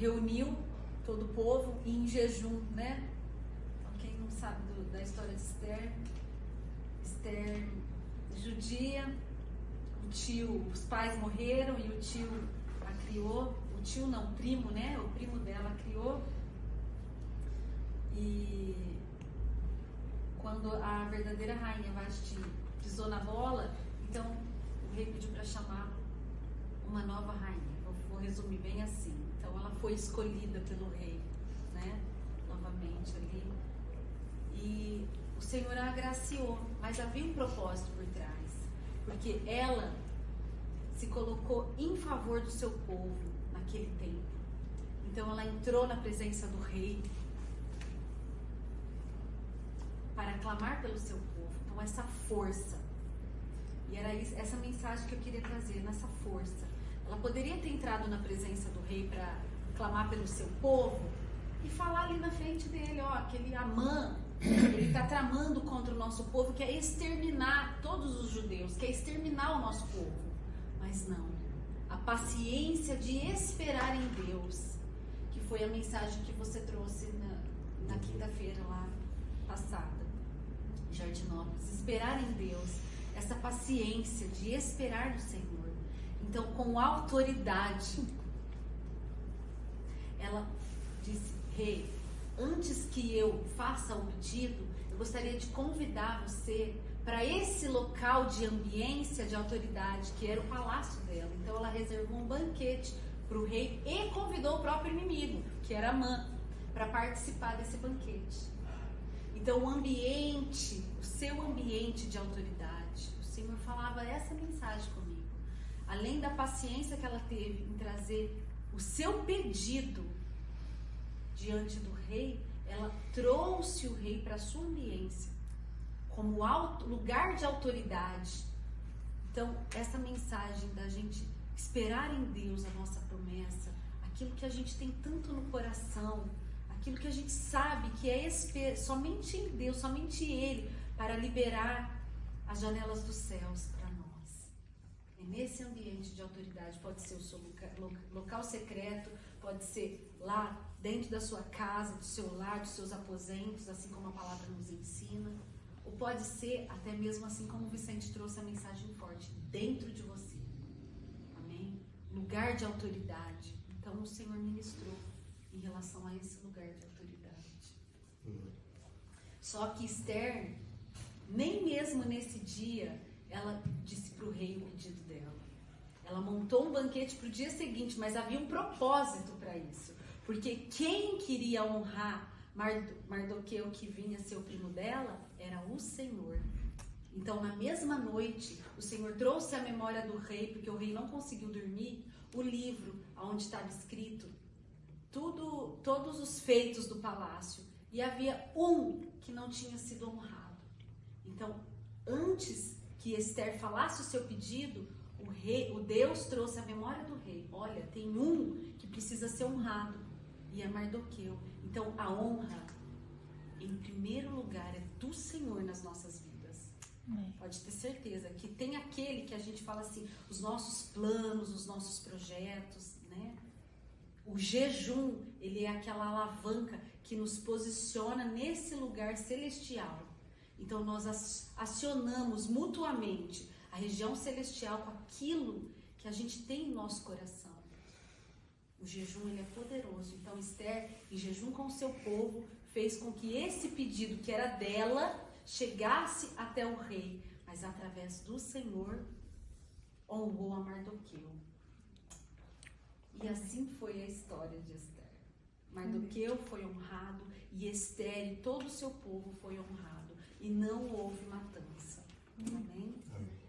reuniu todo o povo em jejum, né? Então, quem não sabe da história de Esther, Esther judia, os pais morreram e o tio a criou, o tio não, o primo, né? O primo dela a criou. E quando a verdadeira rainha Vasti pisou na bola, então o rei pediu para chamar uma nova rainha. Eu vou resumir bem assim. Então ela foi escolhida pelo rei, né? Novamente ali. E o Senhor a agraciou, mas havia um propósito por trás, porque ela se colocou em favor do seu povo naquele tempo. Então ela entrou na presença do rei para clamar pelo seu povo. Então essa força, e era essa mensagem que eu queria trazer, nessa força. Ela poderia ter entrado na presença do rei para clamar pelo seu povo e falar ali na frente dele, ó, aquele Amã, ele está tramando contra o nosso povo, quer exterminar todos os judeus, quer exterminar o nosso povo. Mas não, a paciência de esperar em Deus, que foi a mensagem que você trouxe na quinta-feira lá passada, em Jardinópolis. Esperar em Deus, essa paciência de esperar no Senhor. Então, com autoridade, ela disse: rei, antes que eu faça o pedido, eu gostaria de convidar você para esse local de ambiência, de autoridade, que era o palácio dela. Então ela reservou um banquete para o rei e convidou o próprio inimigo, que era Amã, para participar desse banquete. Então o ambiente, o seu ambiente de autoridade, o Senhor falava essa mensagem comigo. Além da paciência que ela teve em trazer o seu pedido diante do rei, ela trouxe o rei para a sua ambiência, como lugar de autoridade. Então, essa mensagem da gente esperar em Deus a nossa promessa, aquilo que a gente tem tanto no coração, aquilo que a gente sabe que é somente em Deus, somente Ele, para liberar as janelas dos céus para nós. É nesse ambiente de autoridade, pode ser o seu local secreto, pode ser lá dentro da sua casa, do seu lar, dos seus aposentos, assim como a palavra nos ensina. Ou pode ser até mesmo assim como o Vicente trouxe a mensagem forte, dentro de você. Amém? Lugar de autoridade. Então o Senhor ministrou em relação a esse lugar de autoridade. Só que Esther, nem mesmo nesse dia, ela disse para o rei o pedido dela. Ela montou um banquete para o dia seguinte, mas havia um propósito para isso. Porque quem queria honrar Mardoqueu, que vinha ser o primo dela, era o Senhor. Então, na mesma noite, o Senhor trouxe à memória do rei, porque o rei não conseguiu dormir, o livro onde estava escrito todos os feitos do palácio. E havia um que não tinha sido honrado. Então, antes que Esther falasse o seu pedido, o Deus trouxe à memória do rei: olha, tem um que precisa ser honrado, e é Mardoqueu. Então, a honra, em primeiro lugar, é do Senhor nas nossas vidas. Pode ter certeza que tem aquele que a gente fala assim, os nossos planos, os nossos projetos, né? O jejum, ele é aquela alavanca que nos posiciona nesse lugar celestial. Então, nós acionamos mutuamente a região celestial com aquilo que a gente tem em nosso coração. O jejum, ele é poderoso. Então, Esther, em jejum com o seu povo, fez com que esse pedido que era dela chegasse até o rei, mas através do Senhor honrou a Mardoqueu. E assim foi a história de Esther. Mardoqueu foi honrado e Esther e todo o seu povo foi honrado. E não houve matança. Amém? Amém.